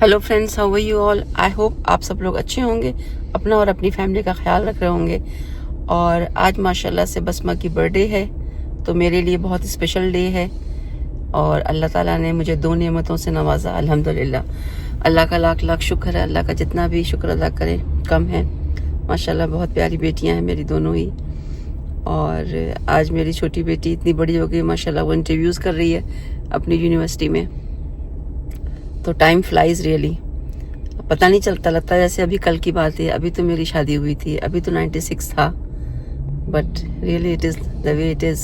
Hello friends, how are you all. I hope आप सब लोग अच्छे होंगे, अपना और अपनी फैमिली का ख्याल रख रहे होंगे। और आज माशाल्लाह से बसमा की बर्थडे है, तो मेरे लिए बहुत स्पेशल डे है। और अल्लाह ताला ने मुझे 2 नेमतों से नवाजा, अल्हम्दुलिल्लाह। अल्लाह का लाख लाख शुक्र है, अल्लाह का जितना भी शुक्र अदा करे कम है। माशाल्लाह बहुत प्यारी बेटियां हैं मेरी दोनों ही। और आज मेरी छोटी बेटी इतनी बड़ी हो गई माशाल्लाह, वो इंटरव्यूज़ कर रही है अपनी यूनिवर्सिटी में। तो टाइम फ्लाइज रियली, पता नहीं चलता, लगता है जैसे अभी कल की बात है। अभी तो मेरी शादी हुई थी, अभी तो 96 था, but really it is the way it is.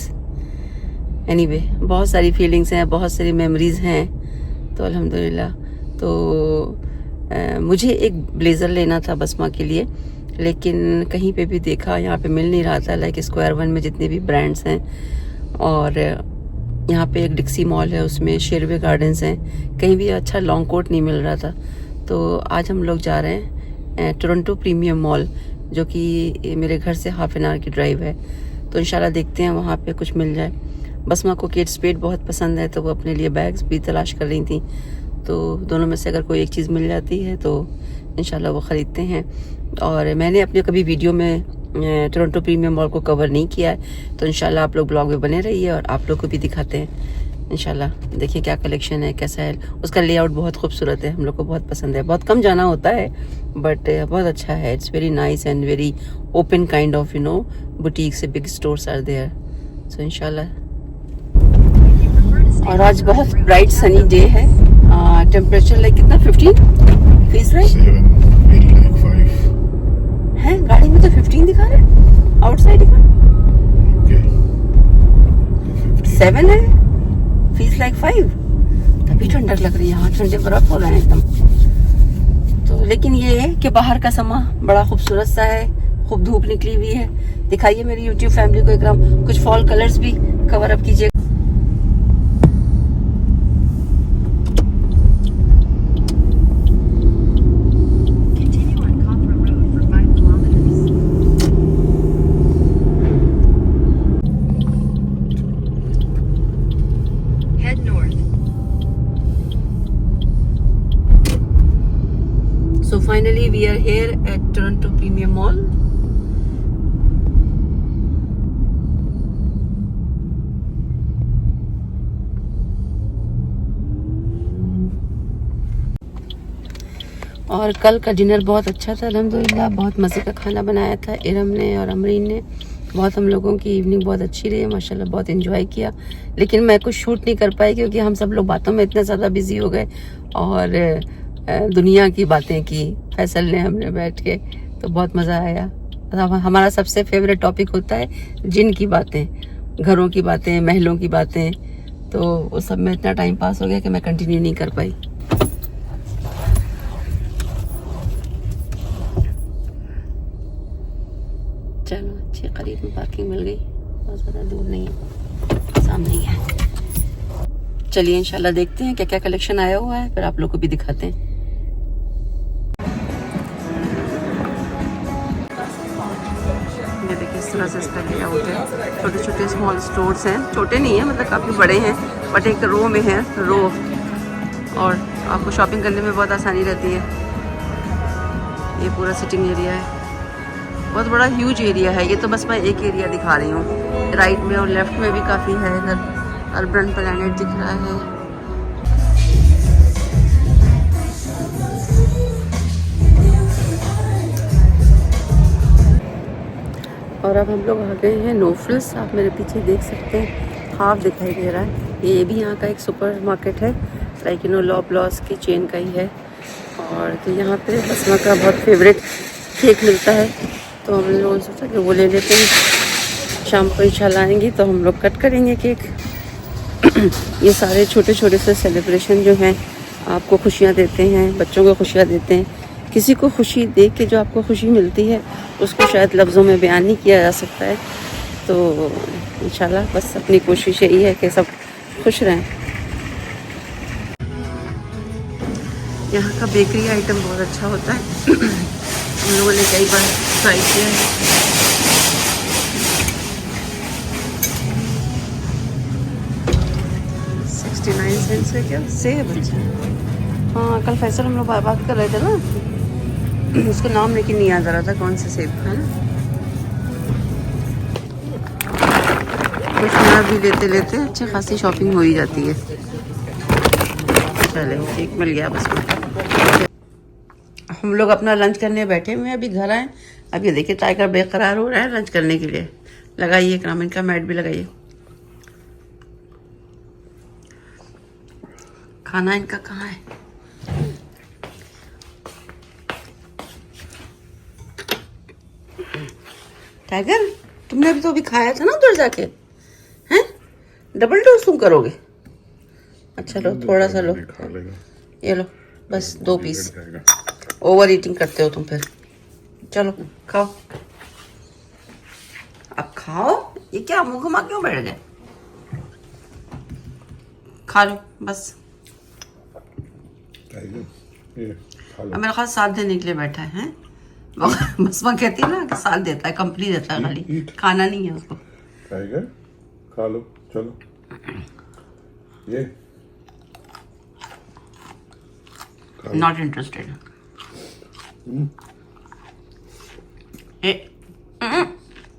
Anyway, बहुत सारी फीलिंग्स हैं, बहुत सारी मेमोरीज हैं, तो अल्हम्दुलिल्लाह। तो मुझे एक ब्लेज़र लेना था बसमा के लिए, लेकिन कहीं पे भी देखा यहाँ पे मिल नहीं रहा था। लाइक स्क्वायर 1 में जितने भी ब्रांड्स हैं, और यहाँ पे एक डिक्सी मॉल है, उसमें शेरवे गार्डन्स हैं, कहीं भी अच्छा लॉन्ग कोट नहीं मिल रहा था। तो आज हम लोग जा रहे हैं टोरंटो प्रीमियम मॉल, जो कि मेरे घर से हाफ एन आवर की ड्राइव है। तो इंशाल्लाह देखते हैं वहाँ पे कुछ मिल जाए। बसमा को केट स्पेड बहुत पसंद है, तो वो अपने लिए बैग्स भी तलाश कर रही थी। तो दोनों में से अगर कोई एक चीज़ मिल जाती है तो इंशाल्लाह वो ख़रीदते हैं। और मैंने अपने कभी वीडियो में टोरंटो प्रीमियम मॉल को कवर नहीं किया है, तो इंशाल्लाह आप लोग ब्लॉग में बने रहिए और आप लोग को भी दिखाते हैं इंशाल्लाह। देखिए क्या कलेक्शन है, कैसा है। उसका लेआउट बहुत खूबसूरत है, हम लोग को बहुत पसंद है। बहुत कम जाना होता है, बट बहुत अच्छा है। It's very nice and very open kind of boutique से बिग स्टोर्स आर देयर, सो इंशाल्लाह। और आज बहुत ब्राइट सनी डे है। टेम्परेचर लाइक कितना 15 फीस राइट है। गाड़ी में तो 15 दिखा रहा है, आउटसाइड दिखा 7 है, फीस लाइक 5। तभी ठंडक लग रही है, यहाँ ठंडे बर्फ हो रहे हैं एकदम। तो लेकिन ये है कि बाहर का समा बड़ा खूबसूरत सा है, खूब धूप निकली हुई है। दिखाइए मेरी यूट्यूब फैमिली को एकदम, कुछ फॉल कलर्स भी कवर अप कीजिए। So finally we are here at Toronto Premium Mall. और कल का डिनर बहुत अच्छा था अल्हम्दुलिल्लाह। बहुत मज़े का खाना बनाया था इरम ने और अमरीन ने। बहुत हम लोगों की इवनिंग बहुत अच्छी रही माशाल्लाह, बहुत एंजॉय किया। लेकिन मैं कुछ शूट नहीं कर पाई क्योंकि हम सब लोग बातों में इतने ज़्यादा बिजी हो गए और दुनिया की बातें की फैसल ने, हमने बैठ के, तो बहुत मज़ा आया। हमारा सबसे फेवरेट टॉपिक होता है जिन की बातें, घरों की बातें, महलों की बातें। तो वो सब में इतना टाइम पास हो गया कि मैं कंटिन्यू नहीं कर पाई। चलो, अच्छे करीब में पार्किंग मिल गई, बहुत ज़्यादा दूर नहीं है, सामने ही है। चलिए इंशाल्लाह देखते हैं क्या क्या कलेक्शन आया हुआ है, फिर आप लोग को भी दिखाते हैं। ये देखिए इस तरह से इसका लेआउट है। छोटे छोटे स्मॉल स्टोर्स हैं, छोटे नहीं है मतलब काफ़ी बड़े हैं, बट एक रो में है, रो, और आपको शॉपिंग करने में बहुत आसानी रहती है। ये पूरा सिटिंग एरिया है, बहुत बड़ा ह्यूज एरिया है। ये तो बस मैं एक एरिया दिखा रही हूँ, राइट में और लेफ्ट में भी काफ़ी है। इधर अर्बन प्लैनेट दिख रहा है। और अब हम लोग आ गए हैं नो फ्रिल्स। आप मेरे पीछे देख सकते हैं, हाफ दिखाई दे रहा है। ये भी यहाँ का एक सुपर मार्केट है, लाइक लॉब्लॉस की चेन का ही है। और तो यहाँ पे बसमा का बहुत फेवरेट केक मिलता है, तो हम लोगों ने सोचा कि वो ले लेते हैं। शाम को इंशाल्लाह आएंगी तो हम लोग कट करेंगे केक। ये सारे छोटे छोटे से सेलिब्रेशन जो हैं आपको खुशियाँ देते हैं, बच्चों को खुशियाँ देते हैं। किसी को खुशी देख के जो आपको खुशी मिलती है उसको शायद लफ्ज़ों में बयान नहीं किया जा सकता है। तो इंशाल्लाह बस अपनी कोशिश यही है कि सब खुश रहें। यहाँ का बेकरी आइटम बहुत अच्छा होता है। हम लोगों ने कई बार ट्राई किया है। 69 सेंट्स है क्या, सेब। अच्छा, हाँ कल फैसल हम लोग बात कर रहे थे ना, उसका नाम लेकिन नहीं याद आ रहा था कौन से सेब है ना। कुछ नया भी लेते लेते अच्छी खासी शॉपिंग हो ही जाती है। चले एक मिल गया बस में। हम लोग अपना लंच करने बैठे हुए हैं, अभी घर आए। अब ये देखिए टाइगर बेकरार हो रहा है लंच करने के लिए। लगाइए काम, इनका मैट भी लगाइए। खाना इनका कहाँ है? टाइगर तुमने अभी तो अभी खाया था ना उधर जाके, हैं? डबल डोज तुम करोगे? अच्छा लो थोड़ा सा लो, ये लो बस 2 पीस। ओवर ईटिंग करते हो तुम फिर। चलो खाओ, अब खाओ। ये क्या मुंह घुमा क्यों बैठ गए? खा लो बस। अब मेरा ख्याल साथ देने के लिए बैठा है। बसमा कहती है ना कि साथ देता है, कंपनी देता है, खाली खाना नहीं है उसको। टाइगर खा लो चलो। ये नॉट इंटरेस्टेड।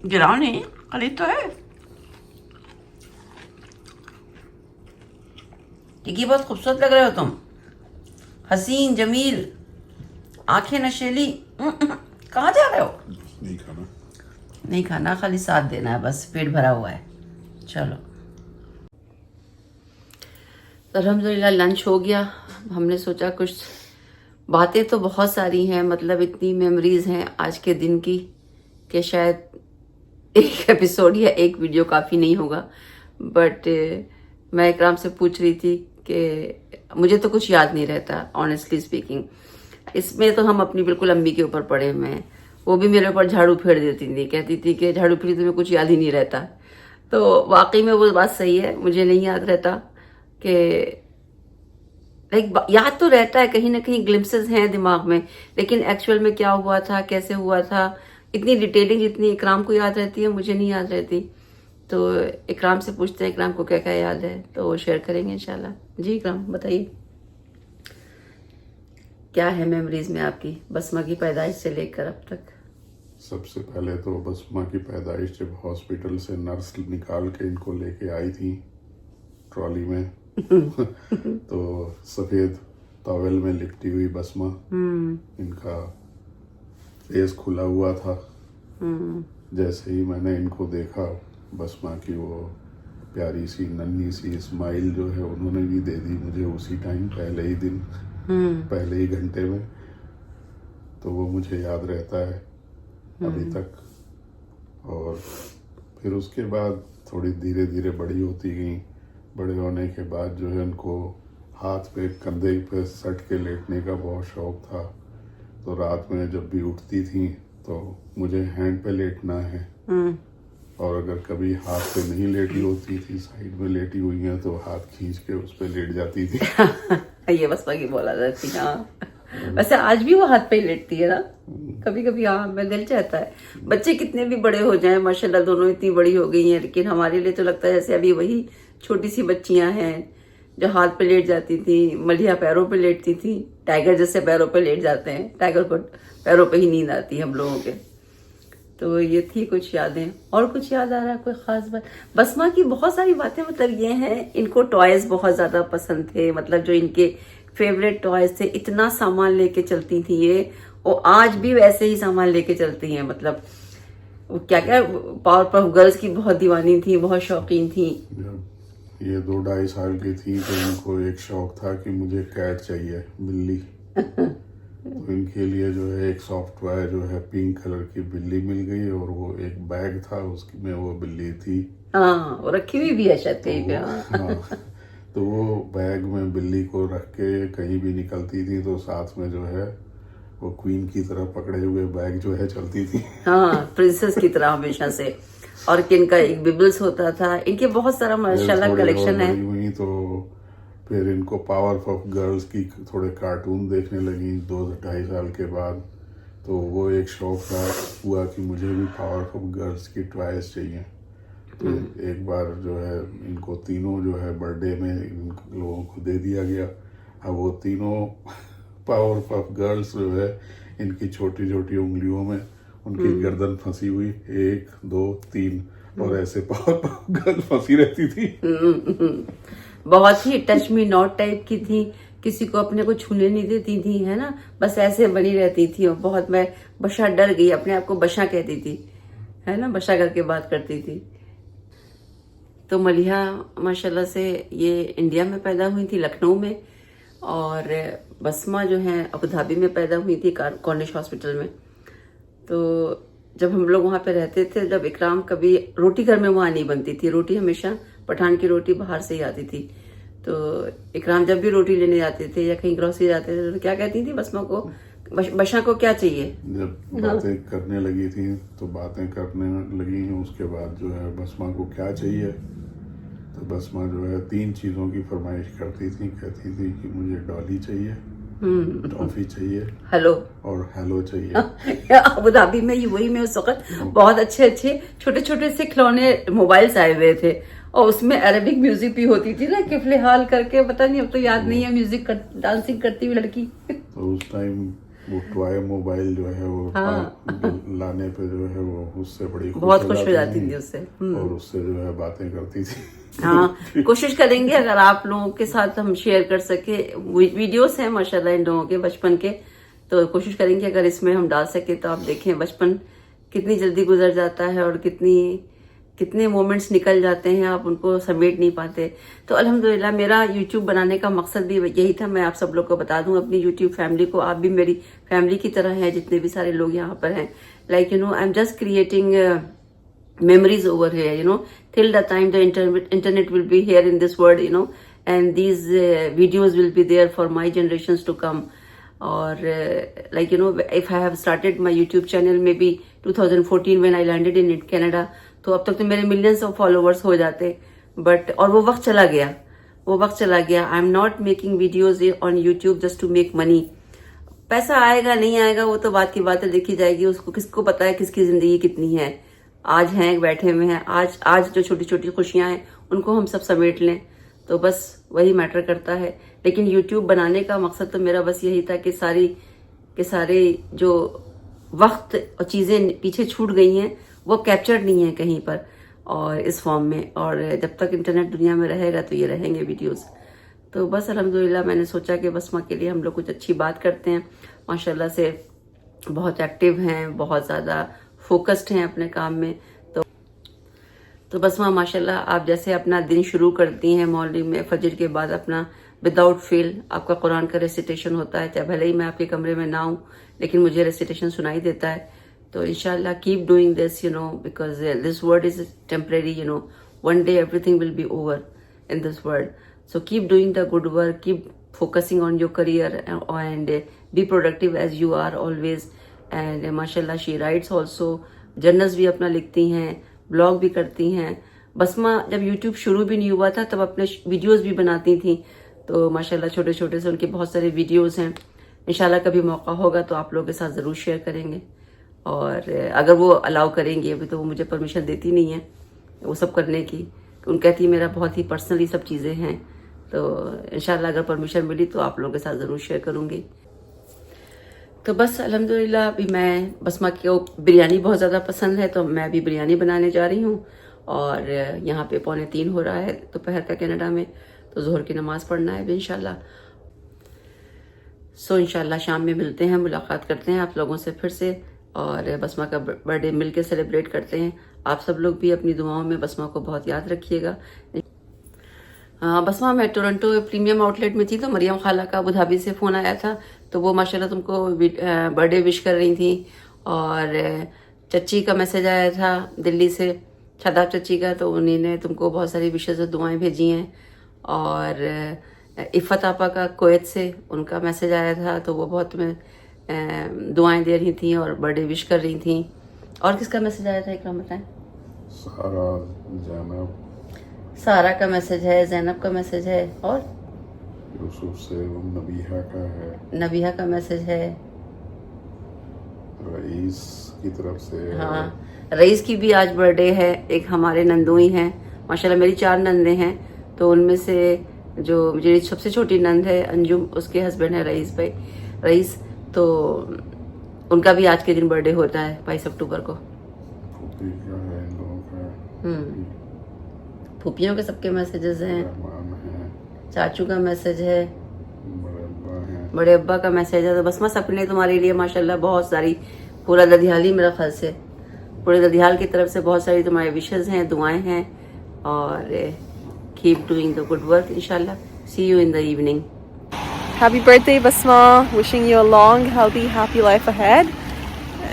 गिराओ नहीं, खाली तो है। टिकी बहुत खूबसूरत लग रहे हो तुम, हसीन जमील, आंखें नशेली। कहाँ जा रहे हो? नहीं खाना, नहीं खाना, खाली साथ देना है बस, पेट भरा हुआ है। चलो तो अल्हम्दुलिल्लाह लंच हो गया। हमने सोचा कुछ बातें तो बहुत सारी हैं, मतलब इतनी मेमोरीज हैं आज के दिन की कि शायद एक एपिसोड या एक वीडियो काफ़ी नहीं होगा। बट मैं इकराम से पूछ रही थी कि मुझे तो कुछ याद नहीं रहता ऑनेस्टली स्पीकिंग। इसमें तो हम अपनी बिल्कुल अम्मी के ऊपर पड़े हुए हैं। वो भी मेरे ऊपर झाड़ू फेर देती थी, कहती थी कि झाड़ू फेरी तुम्हें कुछ याद ही नहीं रहता। तो वाकई में वो बात सही है, मुझे नहीं याद रहता कि लाइक याद तो रहता है, कहीं ना कहीं ग्लिम्पसेस हैं दिमाग में, लेकिन एक्चुअल में क्या हुआ था, कैसे हुआ था, इतनी डिटेलिंग जितनी इकराम को याद रहती है मुझे नहीं याद रहती। तो इकराम से पूछते हैं इकराम को क्या क्या याद है, तो वो शेयर करेंगे इंशाल्लाह। जी इकराम बताइए, क्या है मेमोरीज में आपकी बसमा की पैदाइश से लेकर अब तक? सबसे पहले तो बसमा की पैदाइश जब हॉस्पिटल से नर्स निकाल के इनको लेके आई थी ट्रॉली में तो सफेद टॉवेल में लिपटी हुई बसमा, इनका फेस खुला हुआ था। जैसे ही मैंने इनको देखा, बसमा की वो प्यारी सी नन्ही सी स्माइल जो है उन्होंने भी दे दी मुझे उसी टाइम, पहले ही दिन, पहले ही घंटे में। तो वो मुझे याद रहता है अभी तक। और फिर उसके बाद थोड़ी धीरे धीरे बड़ी होती गई। बड़े होने के बाद जो है उनको हाथ पे कंधे पे सट के लेटने का बहुत शौक था। तो रात में जब भी उठती थी तो मुझे हैंड पे लेटना है, और अगर कभी हाथ पे नहीं लेटी होती थी, साइड में लेटी हुई है, तो हाथ खींच के उस पे लेट जाती थी। ये बस बाकी बोला जाती है। हाँ वैसे आज भी वो हाथ पे ही लेटती है ना कभी कभी। हाँ मैं दिल चाहता है बच्चे कितने भी बड़े हो जाएं, माशाल्लाह दोनों इतनी बड़ी हो गई हैं, लेकिन हमारे लिए तो लगता है जैसे अभी वही छोटी सी बच्चियां हैं जो हाथ पे लेट जाती थी, मलिया पैरों पे लेटती थी, टाइगर जैसे पैरों पे लेट जाते हैं। टाइगर को पैरों पे ही नींद आती है हम लोगों के। तो ये थी कुछ यादें। और कुछ याद आ रहा है कोई खास बात? बसमा की बहुत सारी बातें, मतलब ये हैं, इनको टॉयज बहुत ज्यादा पसंद थे, मतलब जो इनके फेवरेट टॉयज थे, इतना सामान लेके चलती थी ये, और आज भी वैसे ही सामान लेके चलती हैं। मतलब क्या क्या पावरपफ गर्ल्स की बहुत दीवानी थी, बहुत शौकीन थी। ये 2-2.5 साल की थी तो इनको एक शौक था कि मुझे कैट चाहिए, बिल्ली। तो इनके लिए जो है एक सॉफ्टवेयर जो है पिंक कलर की बिल्ली मिल गई, और वो एक बैग था उसमें वो बिल्ली थी। हाँ वो रखी हुई भी है शायद कहीं पे। हाँ तो वो बैग में बिल्ली को रख के कहीं भी निकलती थी तो साथ में जो है वो क्वीन की तरह पकड़े हुए बैग जो है चलती थी। हाँ प्रिंसेस की तरह हमेशा से। और किनका एक बिबल्स होता था, इनके बहुत सारा माशाल्लाह कलेक्शन है। हुई तो फिर इनको पावरपफ गर्ल्स की थोड़े कार्टून देखने लगी 2-2.5 साल के बाद। तो वो एक शौक था हुआ कि मुझे भी पावरपफ गर्ल्स की टॉयज चाहिए। तो एक बार जो है इनको तीनों जो है बर्थडे में इन लोगों को दे दिया गया। अब वो तीनों पावर पफ गर्ल्स जो है, इनकी छोटी छोटी उंगलियों में उनकी गर्दन फंसी हुई, 1 2 3, और ऐसे पावर पफ गर्ल फंसी रहती थी। बहुत ही टच मी नॉट टाइप की थी, किसी को अपने को छूने नहीं देती थी, है ना, बस ऐसे बनी रहती थी। और बहुत, मैं बशा डर गई, अपने आप को बशा कहती थी, है ना, बशा करके बात करती थी। तो मलिहा माशाल्लाह से ये इंडिया में पैदा हुई थी, लखनऊ में, और बसमा जो है अबू धाबी में पैदा हुई थी, कॉर्निश हॉस्पिटल में। तो जब हम लोग वहां पे रहते थे, जब इकराम कभी रोटी घर में वहां नहीं बनती थी, रोटी हमेशा पठान की रोटी बाहर से ही आती थी। तो इकराम जब भी रोटी लेने जाते थे या कहीं ग्रोसरी जाते थे तो क्या कहती थी बसमा को, बशा को क्या चाहिए। जब बातें करने लगी थी तो बातें करने लगी हैं, उसके बाद जो है बसमा को क्या चाहिए, तो बसमा जो है 3 चीजों की फरमाइश करती थी। कहती थी कि मुझे डॉली चाहिए, टॉफी चाहिए, हेलो, और हेलो चाहिए। अबू धाबी में ही वही में उस वक्त बहुत अच्छे अच्छे छोटे छोटे से खिलौने मोबाइल्स आए हुए थे, और उसमें अरेबिक म्यूजिक भी होती थी ना, किफले हाल करके, पता नहीं अब तो याद नहीं है, म्यूजिक डांसिंग करती हुई लड़की। तो उस टाइम वो टॉय मोबाइल जो है वो लाने पे जो है वो उससे बड़ी बहुत खुश हो जाती थी उससे, और उससे जो है बातें करती थी। हाँ, कोशिश करेंगे अगर आप लोगों के साथ हम शेयर कर सके, वीडियोस हैं माशाल्लाह इन लोगों के बचपन के, तो कोशिश करेंगे अगर इसमें हम डाल सके तो आप देखें बचपन कितनी जल्दी गुजर जाता है और कितने मोमेंट्स निकल जाते हैं, आप उनको समेट नहीं पाते। तो अल्हम्दुलिल्लाह मेरा यूट्यूब बनाने का मकसद भी यही था। मैं आप सब लोग को बता दूं, अपनी यूट्यूब फैमिली को, आप भी मेरी फैमिली की तरह हैं, जितने भी सारे लोग यहाँ पर हैं। Like you know, I am just creating memories over here, you know, till the time the internet will be here in this world, you know, and these videos will be there for my generations to come. Or like you know, if I have started my YouTube channel maybe 2014 when I landed in Canada, तो अब तक तो मेरे millions of followers हो जाते, but और वो वक्त चला गया। I am not making videos on YouTube just to make money. पैसा आएगा नहीं आएगा वो तो बात की बात है, देखी जाएगी, उसको किसको पता है किसकी जिंदगी कितनी है। आज हैं, बैठे हुए हैं, आज जो छोटी छोटी खुशियां हैं उनको हम सब समेट लें, तो बस वही मैटर करता है। लेकिन YouTube बनाने का मकसद तो मेरा बस यही था कि सारे जो वक्त और चीजें पीछे छूट गई हैं वो कैप्चर्ड नहीं है कहीं पर और इस फॉर्म में, और जब तक इंटरनेट दुनिया में रहेगा तो ये रहेंगे वीडियोस। तो बस अल्हम्दुलिल्लाह मैंने सोचा कि बसमा के लिए हम लोग कुछ अच्छी बात करते हैं। माशाल्लाह से बहुत एक्टिव हैं, बहुत ज्यादा फोकस्ड हैं अपने काम में। तो बसमा माशाल्लाह आप जैसे अपना दिन शुरू करती हैं मॉर्निंग में फजर के बाद, अपना विदाउट फेल आपका कुरान का रेसिटेशन होता है, चाहे भले ही मैं आपके कमरे में ना हूं लेकिन मुझे रेसिटेशन सुनाई देता है। तो इंशाल्लाह keep doing this, you know, because this world is temporary, you know, one day everything will be over in this world. So keep doing the good work, keep focusing on your career and be productive as you are always. And माशाल्लाह she writes also, journals भी अपना लिखती हैं, blog भी करती हैं। बसमा जब यूट्यूब शुरू भी नहीं हुआ था तब अपने वीडियोस भी बनाती थी, तो माशाल्लाह छोटे छोटे से उनके बहुत सारे वीडियोस हैं। इंशाल्लाह कभी मौका होगा तो आप लोगों के साथ ज़रूर शेयर करेंगे, और अगर वो अलाउ करेंगी, अभी तो वो मुझे परमिशन देती नहीं है वो सब करने की, उन कहती है मेरा बहुत ही पर्सनली सब चीज़ें हैं। तो इंशाल्लाह अगर परमिशन मिली तो आप लोगों के साथ ज़रूर शेयर करूँगी। तो बस अल्हम्दुलिल्लाह अभी मैं, बसमा को बिरयानी बहुत ज़्यादा पसंद है तो मैं अभी बिरयानी बनाने जा रही हूँ, और यहाँ पे 2:45 हो रहा है दोपहर का कनाडा में, तो ज़ोहर की नमाज़ पढ़ना है अभी इंशाल्लाह। सो इंशाल्लाह शाम में मिलते हैं, मुलाकात करते हैं आप लोगों से फिर से, और बसमा का बर्थडे मिल के सेलिब्रेट करते हैं। आप सब लोग भी अपनी दुआओं में बसमा को बहुत याद रखिएगा। बसमा मैं टोरंटो प्रीमियम आउटलेट में थी तो मरियम खाला का अबू धाबी से फ़ोन आया था, तो वो माशाल्लाह तुमको बर्थडे विश कर रही थी, और चच्ची का मैसेज आया था दिल्ली से, शादाब चच्ची का, तो उन्हीं ने तुमको बहुत सारी विशेष दुआएं भेजी हैं। और इफ़त आपा का कुवैत से उनका मैसेज आया था, तो वो बहुत तुम्हें दुआएं दे रही थी और बर्थडे विश कर रही थी। और किसका मैसेज आया था इकराम बताएं? सारा का मैसेज है, जैनब का मैसेज है, और यूसुफ से नबीहा का है, नबीहा का मैसेज है, रईस की तरफ से। हाँ, रईस की भी आज बर्थडे है। एक हमारे नंदोई हैं, माशाल्लाह मेरी 4 नंदे हैं, तो उनमें से जो मेरी सबसे छोटी नंद है अंजुम, उसके हस्बैंड है रईस, तो उनका भी आज के दिन बर्थडे होता है 22 अक्टूबर को। फूफी का है इन लोगों का, फूफियों के सबके मैसेजेस हैं, रहमान है, चाचू का मैसेज है, बड़े अब्बा हैं, बड़े अब्बा का मैसेज है। तो बसमा सबने तुम्हारे लिए माशाल्लाह बहुत सारी, पूरा ददियाल ही मेरा ख्याल से, पूरे ददियाल की तरफ से बहुत सारी तुम्हारे विशेस हैं, दुआएं हैं, और keep doing the good work इंशाल्लाह। See you in the evening. Happy birthday, Basma. Wishing you a long, healthy, happy life ahead.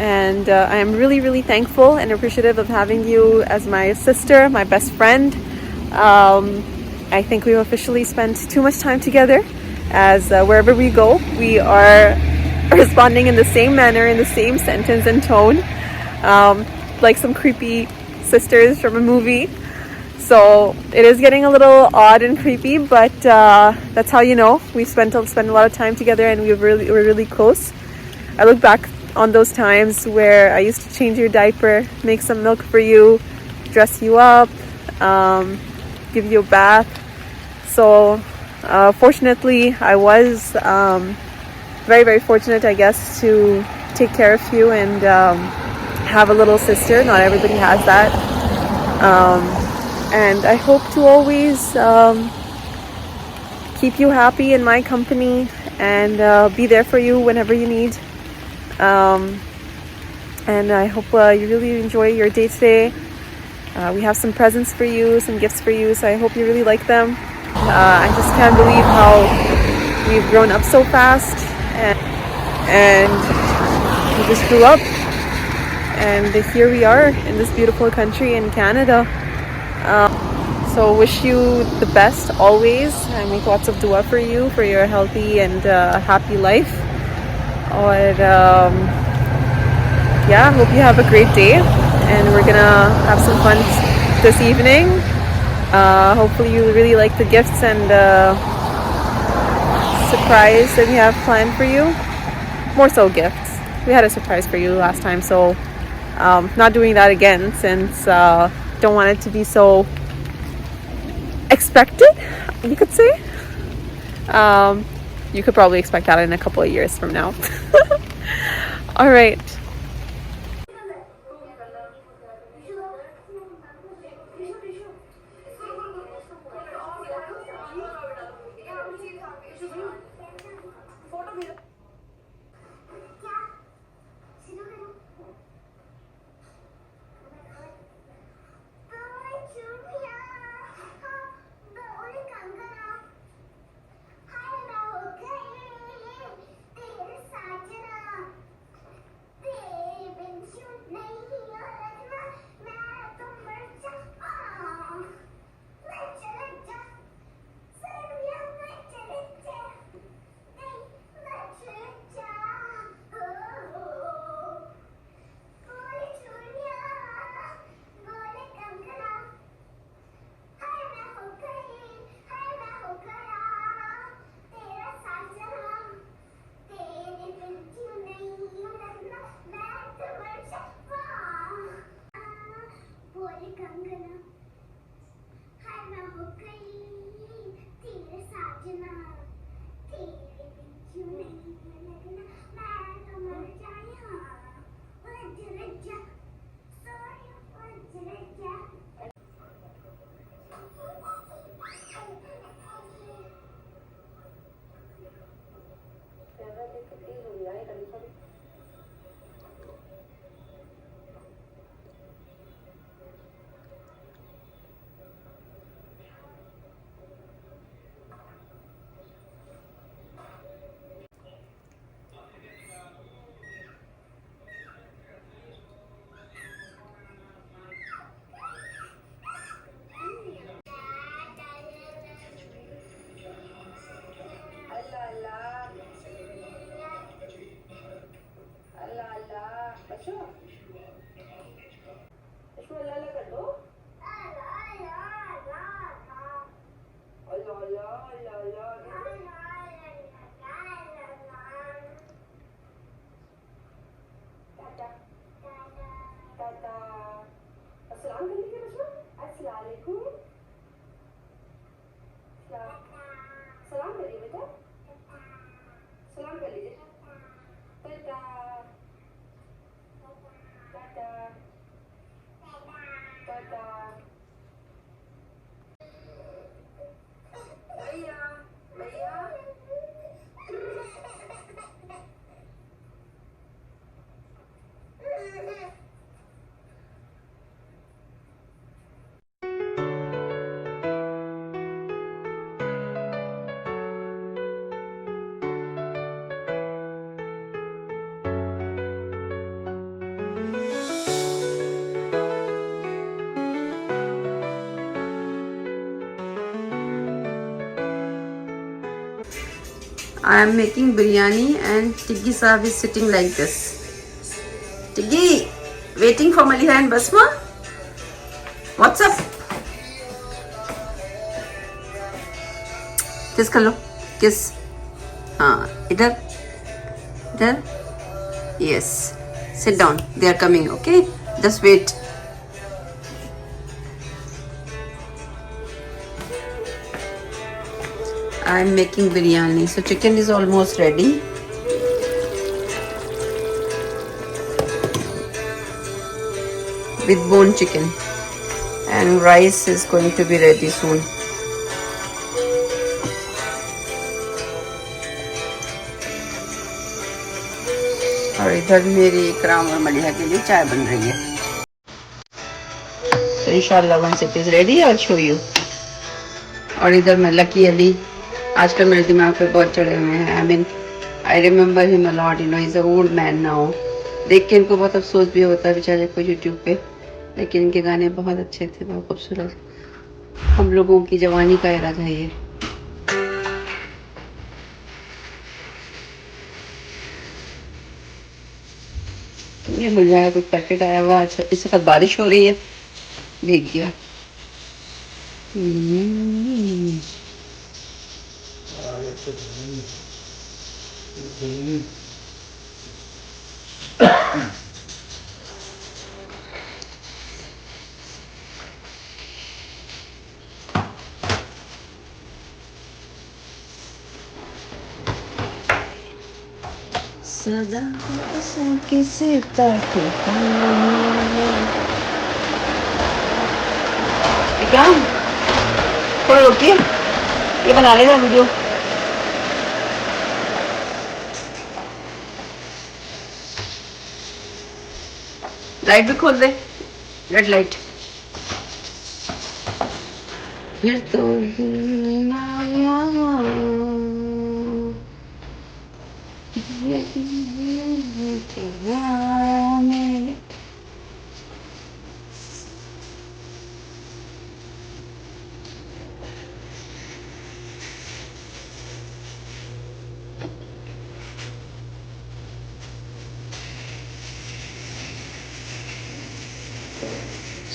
And I am really, really thankful and appreciative of having you as my sister, my best friend. I think we've officially spent too much time together, as wherever we go, we are responding in the same manner, in the same sentence and tone, like some creepy sisters from a movie. So it is getting a little odd and creepy, but that's how you know we spent a lot of time together, and we're really close. I look back on those times where I used to change your diaper, make some milk for you, dress you up, give you a bath. So fortunately, I was very fortunate, I guess, to take care of you and have a little sister. Not everybody has that. And I hope to always keep you happy in my company and be there for you whenever you need. And I hope you really enjoy your day today. We have some presents for you, some gifts for you, so I hope you really like them. I just can't believe how we've grown up so fast, and we just grew up. And here we are in this beautiful country in Canada. So wish you the best always. I make lots of dua for you, for your healthy and happy life. Or yeah, hope you have a great day, and we're gonna have some fun this evening. Hopefully you really like the gifts and surprise that we have planned for you. More so gifts. We had a surprise for you last time, so not doing that again, since don't want it to be so expected, you could say. You could probably expect that in a couple of years from now. All right. अस्सलाम वालेकुम। I am making biryani and Tiggy Saab is sitting like this. Tiggy, waiting for Maliha and Basma? What's up? किस कर लो, किस, हाँ इधर इधर, yes, sit down, they are coming, okay, just wait. I am making biryani, so chicken is almost ready. With bone chicken, and rice is going to be ready soon. और इधर मेरी इकराम और मलिहा के लिए चाय बन रही है. So इंशाल्लाह once it is ready I'll show you. और इधर मैं लकी अली, आजकल मेरे दिमाग पे बहुत चढ़े हुए हैं. I mean I remember him a lot, you know, he's an old man now. देख के इनको बहुत अफसोस भी होता है बेचारे को यूट्यूब पे, लेकिन इनके गाने बहुत अच्छे थे, बहुत खूबसूरत. हम लोगों की जवानी का एरा था ये. ये मिल जाएगा, कुछ पैकेट आया हुआ. अच्छा, इस वक्त बारिश हो रही है, भीग गया. सदा किसी क्या थोड़ा रुकिए, ये बना लेगा वीडियो. लाइट भी खोल दे, रेड लाइट. फिर तो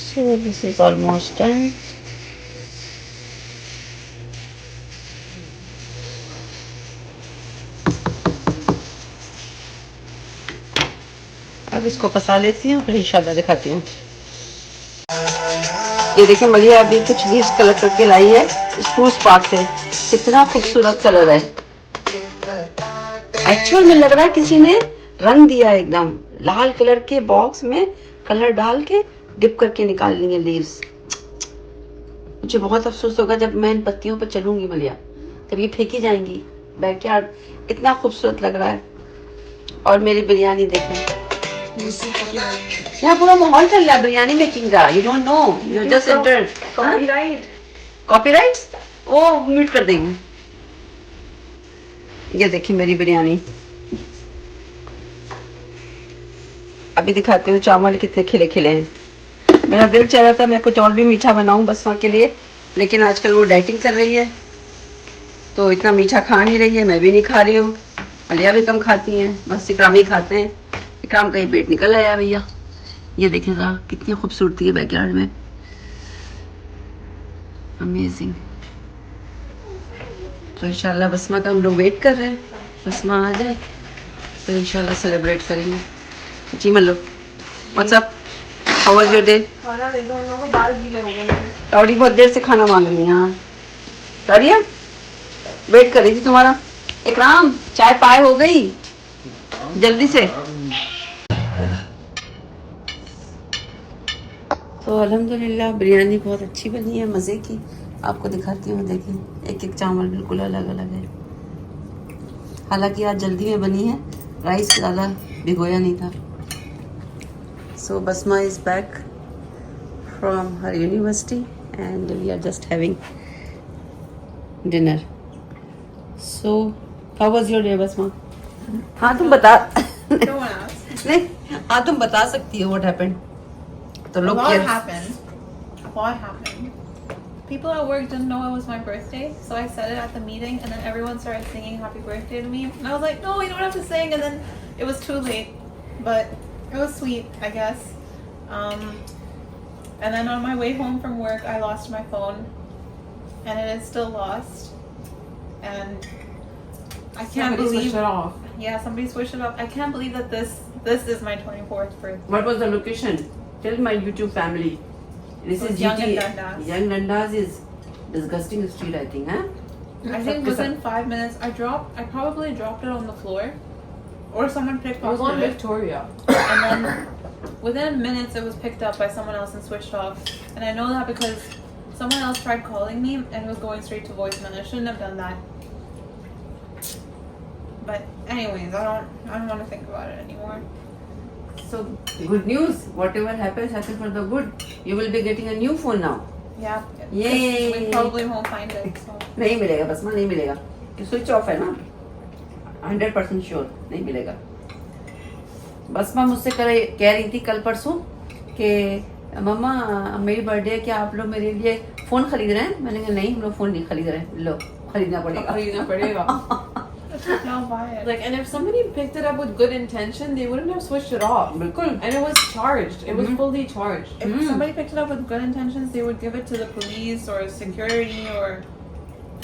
So this is almost done. अब इसको पसा लेती हूँ, फिर इंशाल्लाह दिखाती हूँ. ये देखिए मलिया अभी कुछ लीव्स कलर करके लाई है स्प्रूस पार्क से. कितना खूबसूरत कलर है. एक्चुअल में लग रहा है किसी ने रंग दिया, एकदम लाल कलर के बॉक्स में कलर डाल के डिप करके निकाल लेंगे लीव्स. मुझे बहुत अफसोस होगा जब मैं इन पत्तियों पर चलूंगी मलिया, तब ये फेंकी जाएंगी. बैकयार्ड इतना खूबसूरत लग रहा है. और मेरी बिरयानी देखें, यहाँ पूरा माहौल चल रहा है बिरयानी मेकिंग का. You don't know, you just entered. Copyright वो म्यूट कर देंगे. ये देखिए मेरी बिरयानी. अभी दिखाते हूँ चावल कितने खिले खिले हैं. मेरा दिल चाह रहा था मैं कुछ और भी मीठा बनाऊं बसमा के लिए, लेकिन आजकल वो डाइटिंग कर रही है तो इतना मीठा खा नहीं रही है. मैं भी नहीं खा रही हूँ, मलिया भी कम खाती हैं, बस इकराम ही खाते हैं. इकराम का ही पेट निकल आया भैया. ये देखिएगा कितनी खूबसूरती है बैकयार्ड में. अमेजिंग. तो इंशाल्लाह बसमा का हम लोग वेट कर रहे हैं, बसमा आ जाए तो इंशाल्लाह सेलिब्रेट करेंगे. जी मल्लो, what's up, how was your day? Toddy बहुत देर से खाना मांग रही है. हाँ टॉडिया वेट कर रही थी तुम्हारा. इकराम चाय पाए हो गई जल्दी से. तो अल्हम्दुलिल्लाह बिरयानी बहुत अच्छी बनी है, मज़े की. आपको दिखाती हूँ, देखिए एक एक चावल बिल्कुल अलग अलग है. हालांकि आज जल्दी में बनी है, राइस ज़्यादा भिगोया नहीं था. So Basma is back from her university and we are just having dinner. So how was your day Basma? हाँ तुम बता. नहीं हाँ तुम बता सकती हो व्हाट हैपेंड. तो लोग What happened? people at work didn't know it was my birthday, so I said it at the meeting, and then everyone started singing happy birthday to me. And I was like, no, you don't have to sing. And then it was too late, but it was sweet, I guess. And then on my way home from work, I lost my phone, and it is still lost. And I can't believe it off. Yeah, somebody switched it up. I can't believe that this is my 24th birthday. What was the location? Tell my YouTube family. This It is was Young GT. and Dundas. Young Dundas is disgusting street, I think, huh? I think within 5 minutes, I probably dropped it on the floor, or someone picked up it. Victoria. And then within minutes, it was picked up by someone else and switched off. And I know that because someone else tried calling me and it was going straight to voicemail. I shouldn't have done that. But anyways, I don't want to think about it anymore. So, good news. Whatever happens, happens for the good. You will be getting a new phone now. Yeah. Yay. We probably won't find it. So. नहीं मिलेगा बस में नहीं मिलेगा कि switch off है ना 100% sure नहीं मिलेगा बस माँ मुझसे कह रही थी कल परसों कि मम्मा मेरी बर्थडे है क्या आप लोग मेरे लिए फोन खरीद रहे हैं मैंने कहा नहीं हम लोग फोन नहीं खरीद रहे हैं लो खरीदना पड़ेगा No, buy it. Like, and if somebody picked it up with good intention, they wouldn't have switched it off. बिल्कुल And it was charged. It was fully charged. If somebody picked it up with good intentions, they would give it to the police or security or.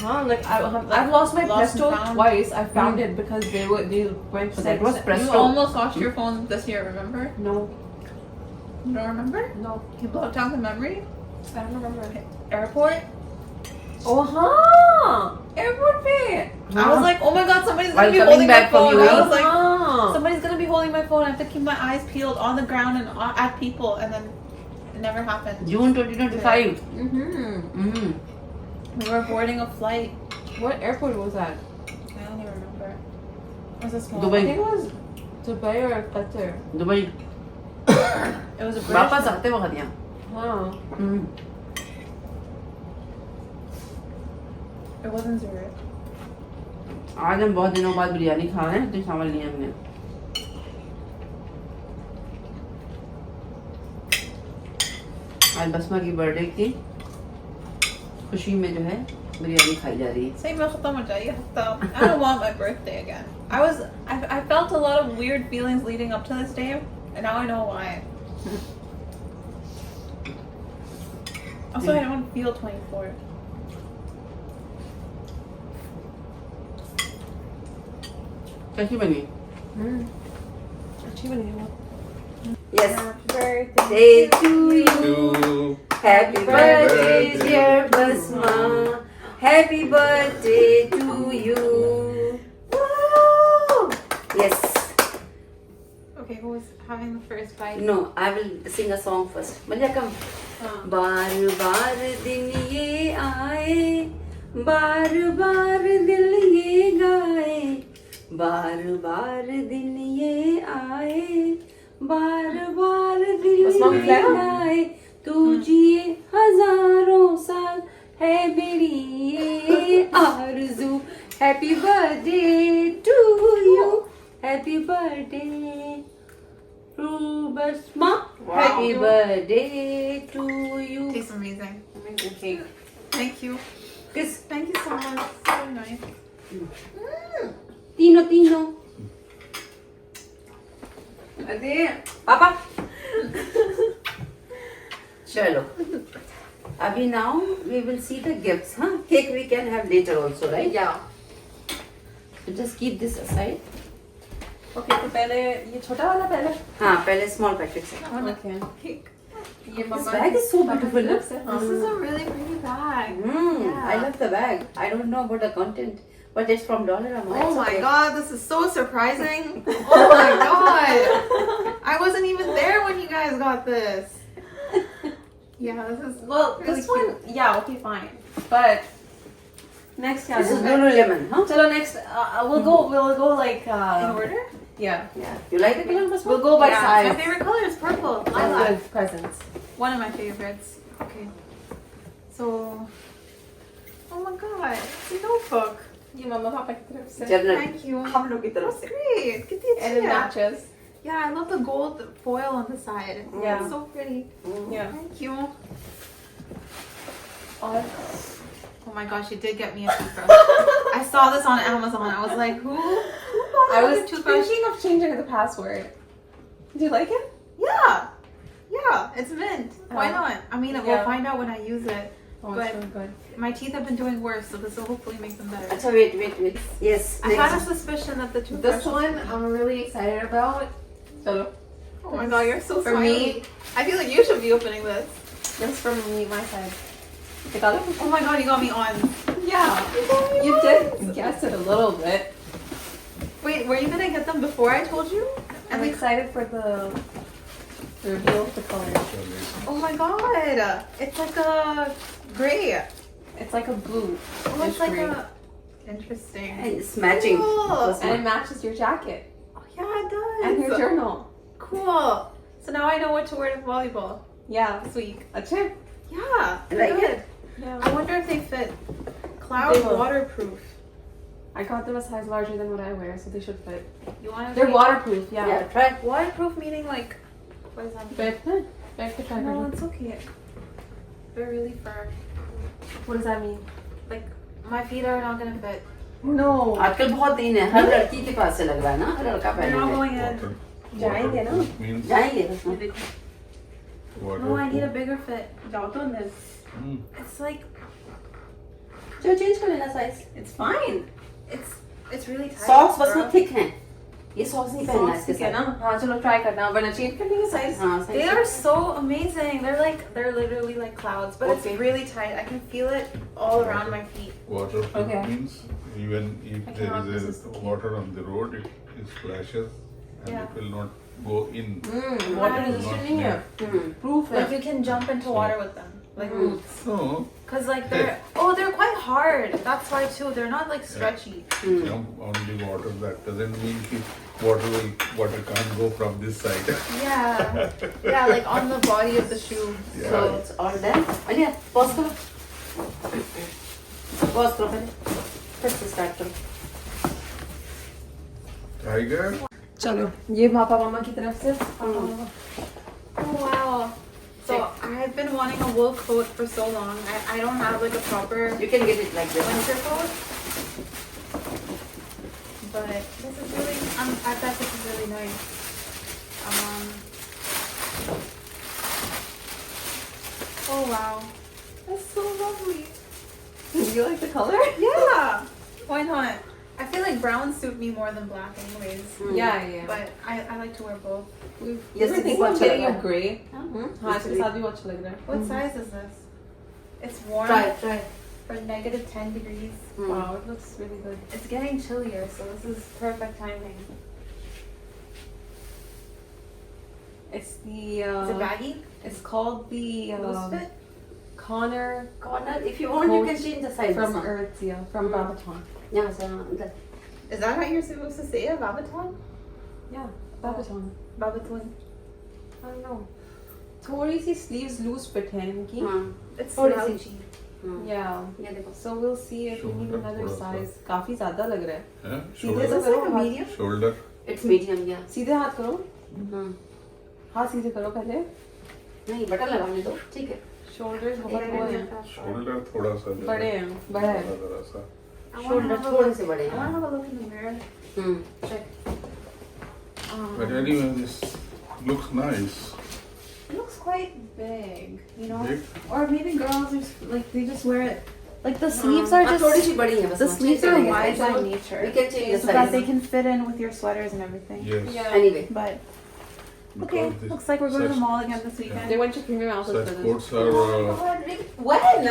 Huh? Like, I've lost my Lost and Presto found. twice. I found it because they went. So that was You Presto. almost lost your phone this year, remember? No, You don't remember? no, You blocked out the memory? I don't remember. Airport? Oh, huh? Airport pay. I was like, oh my god, somebody's While gonna be coming holding my back from phone. UAE. I was like, Huh. somebody's gonna be holding my phone. I have to keep my eyes peeled on the ground and at people, and then it never happened. June 2025 Mm-hmm. We were boarding a flight. What airport was that? I don't even remember. It was a small Dubai. I think it was Dubai or Qatar. Dubai It was a British वापस one. आते वक्त यहाँ Huh. It wasn't Zurich. आज हम बहुत दिनों बाद बिरयानी खा रहे हैं तो चावल लिए हमने आज बसमा की बर्थडे की खुशी में जो है बिरयानी खाई जा रही है Say खत्म हो जाइए हफ्ता. I don't want my birthday again. I felt a lot of weird feelings leading up to this day, and now I know why. Also, I don't feel 24. कैसी बनी अच्छी बनी है. Yes Birthday. Day to you. You. Happy birthday, dear Basma. Happy birthday to you. Woo! Yes. Okay, who's having the first bite? No, I will sing a song first. Manja, come. बार बार दिन ये आए, बार बार दिल ये गाए, बार बार दिन ये आए, बार बार दिल बस मम्मी ये खिलाएगा? गाए, तू जिए हजारों साल है मेरी ये आरज़ू. Happy birthday to you. Happy birthday to Basma. Wow. Happy birthday to you. Tastes amazing. Amazing cake. Thank you. Kiss. Thank you so much. So nice. Tino. अरे पापा चलो अभी now we will see the gifts huh cake we can have later also right Yeah. so just keep this aside Okay, तो पहले ये छोटा वाला पहले. हाँ पहले small packet से Okay. Cake. ये this bag is so beautiful look This is a really pretty bag. I love the bag I don't know about the content but it's from Dollarama Oh It's my okay. god, this is so surprising. Oh my god. I wasn't even there when you guys got this. Yeah, this is Well, really this cute. one, yeah, okay, fine. But next, yeah, this is Lululemon huh So next, we'll go like In order? Yeah. yeah you like the color Basma We'll go by Yeah, size. my favorite color is purple. That's Lilac. good presents. One of my favorites. Okay. So, oh my god, it's a notebook. ये मम्मा पापा की तरफ से. General Thank you. हम लोग की तरफ That's से great. Get the And it matches. Yeah, I love the gold foil on the side. Yeah. It's so pretty. Yeah. Thank you. Oh my gosh, she did get me a toothbrush. I saw this on Amazon. I was like, who? I was toothbrush. thinking of changing the password. Do you like it? Yeah. Yeah, it's mint. Why Oh. not? I mean, Yeah. we'll find out when I use it. Oh, But- it's really good. My teeth have been doing worse, so this will hopefully make them better. अच्छा wait. Yes. I had a Next. suspicion that the toothbrush. This one I'm really excited about. Chalo. Oh my god, you're so For smiley. me- I feel like you should be opening this. This is from me, my side. Nikalo? Oh my god, you got me on. Yeah. You did guess it a little bit. Wait, were you gonna get them before I told you? I'm And excited for the reveal of the color. oh my god, it's like a gray. It's like a blue. Oh, it's like gray. a interesting. And it's matching. Cool. And it matches your jacket Oh yeah, it does. and your journal. Cool. So now I know what to wear to volleyball Yeah. this week. Achhe. Yeah, I they're like good. it. Yeah. I wonder if they fit. Cloud They will. waterproof. I got them a size larger than what I wear, so they should fit. You want to? They're waterproof, yeah. Yeah, try. Waterproof meaning like. What does that mean? But back to try. No, it's okay. They're really firm. What does that mean? Like my feet are not gonna fit. No. आजकल बहुत दिन है हर लड़की के पास से लग रहा है ना हर लड़का They're not पहने going in. जाएंगे ना? Means जाएंगे उसमें No, I need a bigger fit. जाओ तो अंदर. It's like चलो चेंज कर लेना size It's fine. it's really tight. Socks बस bro. वो थिक हैं ये सॉक्स नहीं पहनना है इसके ठीक है साथ ना? हाँ चलो ट्राई करना वरना चेंज कर देंगे साइज. हाँ They size are so amazing. They're literally like clouds, but Okay. it's really tight. I can feel it all around my feet. waterproof Okay. means even I if cannot there is resist. a water on the road, it splashes and Yeah. it will not go in. Water Not resistant नहीं है. हम्म Proof है. Like you can jump into water with them, like boots. No, Cause like they're quite hard. That's why too. They're not like stretchy. jump on the water. That doesn't mean that water can't go from this side. Yeah, yeah, like on the body of the shoe. so it's all done Aliya pause करो pause करो पहले फिर से start करो Tiger. चलो ये पापा मामा की तरफ से. Oh wow. So I've been wanting a wool coat for so long. I don't have like a proper you can get it like this winter coat. But this is really, I bet this is really nice. Oh wow. That's so lovely. Do you like the color? Yeah. Why not? I feel like browns suit me more than black anyways. Yeah. But I like to wear both. Yes, ये thinking बहुत of अच्छा getting लग a रहा है gray. हाँ हाँ इसके साथ भी बहुत अच्छा लग रहा है. What size is this? It's warm try for negative 10 degrees. Wow, it looks really good. It's getting chillier, so this is perfect timing. It's the Is it baggy? it's called the Loose fit? Connor corner if you want you can change the size from हाँ. Aritzia from Babaton. यहाँ से हाँ इधर Is that how you're supposed to say it? Babaton? Yeah, Babaton. Babaton. I don't know. थोड़ी सी sleeves loose fit है इनकी. हाँ It's थोड़ी सी. slouchy. हाँ Yeah. ये देखो So we'll see if we need Shoulder another थोड़ा सा. size. काफी ज़्यादा लग रहा है. Huh? सीधे Is से this Shoulder. like a medium? Shoulder. it's medium yeah सीधे हाथ करो. हाँ हाथ सीधे करो पहले. नहीं बटन लगाने दो ठीक है Shoulders बहुत वो हैं. Shoulder थोड़ा सा बड़े हैं. बड़ा है. जरा सा. I wanna shoulder have a थोड़े look- से बड़े I हैं want to have a look in the mirror. check But anyway, this looks nice. It looks quite big, you know? Big. Or maybe girls are like they just wear it. Like the sleeves are हाँ, थोड़ी just सी बड़ी है बस the हाँ, sleeves change are करेंगे wide size. by nature, we can change the so that size they can fit in with your sweaters and everything. Yes. Yeah. anyway But Because okay, this- looks like we're going to the such- mall again this weekend. They went to premium outlet Such for this. coats are when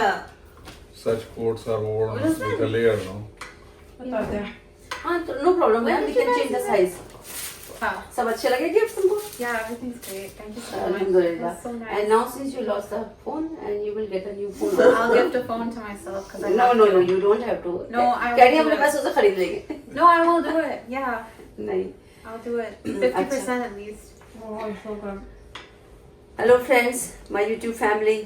such coats are worn What is with that? a layer, no? Bता दे. हाँ तो no problem When man we did you can guys change the do size Ah, सब अच्छे लगे gift तुमको yeah, everything's great. Thank you so much. Alhamdulillah. That's so nice. And now since you lost the phone and you will get a new phone. I'll gift a phone to myself because I No, have no, to. no, you don't have to. No, I will Cady do अपने it. पैसों से खरीद लेंगे No, I will do it. Yeah, नहीं I'll do it. 50% at least. Oh, it's so good. Hello friends my YouTube family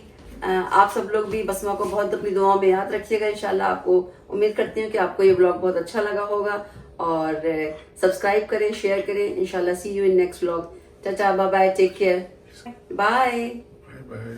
आप सब लोग भी बसमा को बहुत अपनी दुआओं में याद रखिएगा इंशाल्लाह आपको उम्मीद करती हूँ कि आपको ये ब्लॉग बहुत अच्छा लगा होगा और सब्सक्राइब करें शेयर करें इंशाल्लाह see you in next blog चाचा bye bye take care bye Bye bye.